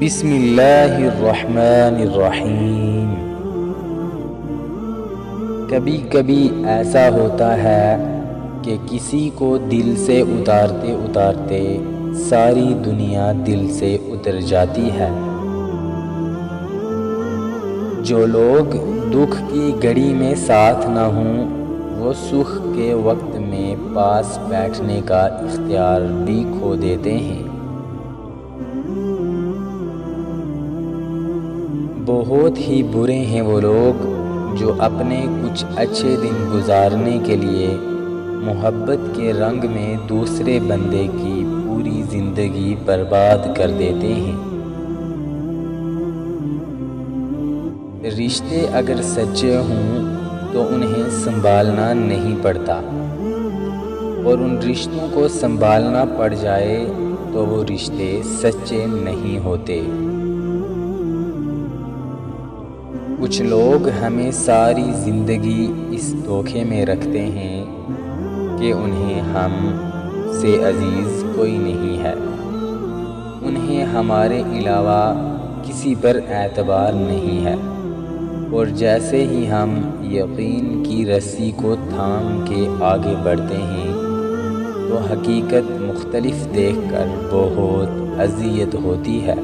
بسم اللہ الرحمن الرحیم۔ کبھی کبھی ایسا ہوتا ہے کہ کسی کو دل سے اتارتے اتارتے ساری دنیا دل سے اتر جاتی ہے۔ جو لوگ دکھ کی گھڑی میں ساتھ نہ ہوں وہ سکھ کے وقت میں پاس بیٹھنے کا اختیار بھی کھو دیتے ہیں۔ بہت ہی برے ہیں وہ لوگ جو اپنے کچھ اچھے دن گزارنے کے لیے محبت کے رنگ میں دوسرے بندے کی پوری زندگی برباد کر دیتے ہیں۔ رشتے اگر سچے ہوں تو انہیں سنبھالنا نہیں پڑتا، اور ان رشتوں کو سنبھالنا پڑ جائے تو وہ رشتے سچے نہیں ہوتے۔ کچھ لوگ ہمیں ساری زندگی اس دھوکے میں رکھتے ہیں کہ انہیں ہم سے عزیز کوئی نہیں ہے، انہیں ہمارے علاوہ کسی پر اعتبار نہیں ہے، اور جیسے ہی ہم یقین کی رسی کو تھام کے آگے بڑھتے ہیں تو حقیقت مختلف دیکھ کر بہت اذیت ہوتی ہے۔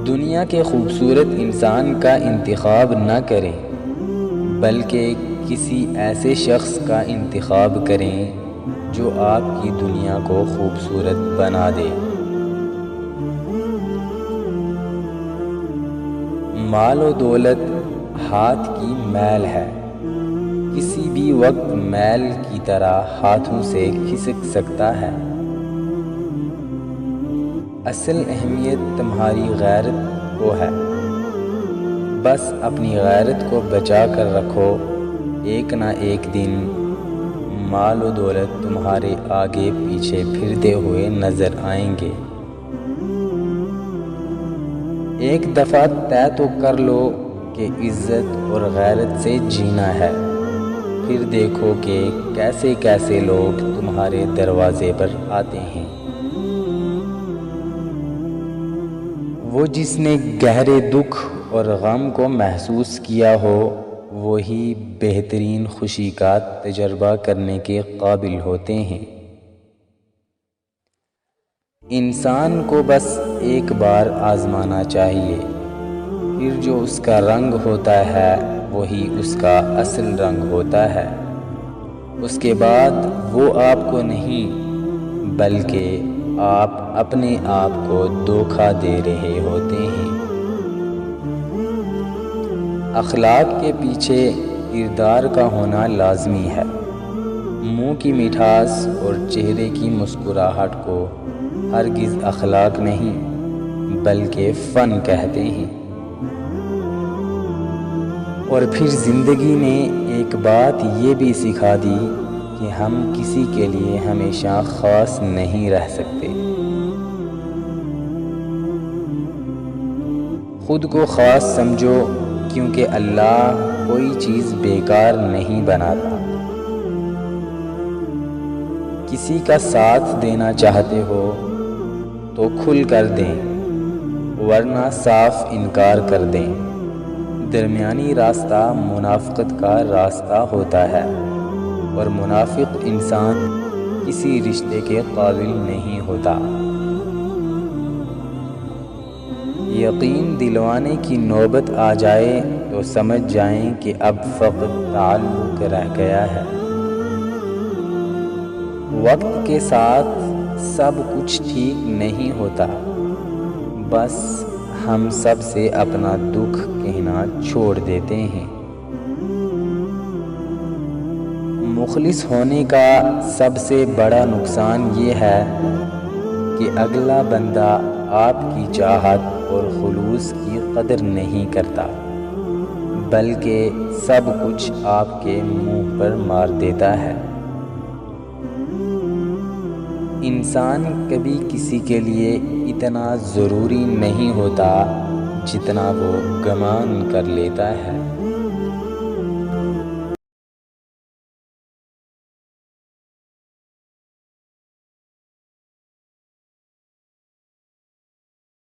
دنیا کے خوبصورت انسان کا انتخاب نہ کریں، بلکہ کسی ایسے شخص کا انتخاب کریں جو آپ کی دنیا کو خوبصورت بنا دے۔ مال و دولت ہاتھ کی میل ہے، کسی بھی وقت میل کی طرح ہاتھوں سے کھسک سکتا ہے۔ اصل اہمیت تمہاری غیرت کو ہے، بس اپنی غیرت کو بچا کر رکھو، ایک نہ ایک دن مال و دولت تمہارے آگے پیچھے پھرتے ہوئے نظر آئیں گے۔ ایک دفعہ طے تو کر لو کہ عزت اور غیرت سے جینا ہے، پھر دیکھو کہ کیسے کیسے لوگ تمہارے دروازے پر آتے ہیں۔ وہ جس نے گہرے دکھ اور غم کو محسوس کیا ہو وہی بہترین خوشی کا تجربہ کرنے کے قابل ہوتے ہیں۔ انسان کو بس ایک بار آزمانا چاہیے، پھر جو اس کا رنگ ہوتا ہے وہی اس کا اصل رنگ ہوتا ہے۔ اس کے بعد وہ آپ کو نہیں بلکہ آپ اپنے آپ کو دھوکہ دے رہے ہوتے ہیں۔ اخلاق کے پیچھے کردار کا ہونا لازمی ہے۔ منہ کی مٹھاس اور چہرے کی مسکراہٹ کو ہرگز اخلاق نہیں بلکہ فن کہتے ہیں۔ اور پھر زندگی نے ایک بات یہ بھی سکھا دی کہ ہم کسی کے لیے ہمیشہ خاص نہیں رہ سکتے۔ خود کو خاص سمجھو، کیونکہ اللہ کوئی چیز بیکار نہیں بناتا۔ کسی کا ساتھ دینا چاہتے ہو تو کھل کر دیں، ورنہ صاف انکار کر دیں۔ درمیانی راستہ منافقت کا راستہ ہوتا ہے، اور منافق انسان کسی رشتے کے قابل نہیں ہوتا۔ یقین دلوانے کی نوبت آ جائے تو سمجھ جائیں کہ اب فقط تعلق رہ گیا ہے۔ وقت کے ساتھ سب کچھ ٹھیک نہیں ہوتا، بس ہم سب سے اپنا دکھ کہنا چھوڑ دیتے ہیں۔ مخلص ہونے کا سب سے بڑا نقصان یہ ہے کہ اگلا بندہ آپ کی چاہت اور خلوص کی قدر نہیں کرتا، بلکہ سب کچھ آپ کے منہ پر مار دیتا ہے۔ انسان کبھی کسی کے لیے اتنا ضروری نہیں ہوتا جتنا وہ گمان کر لیتا ہے۔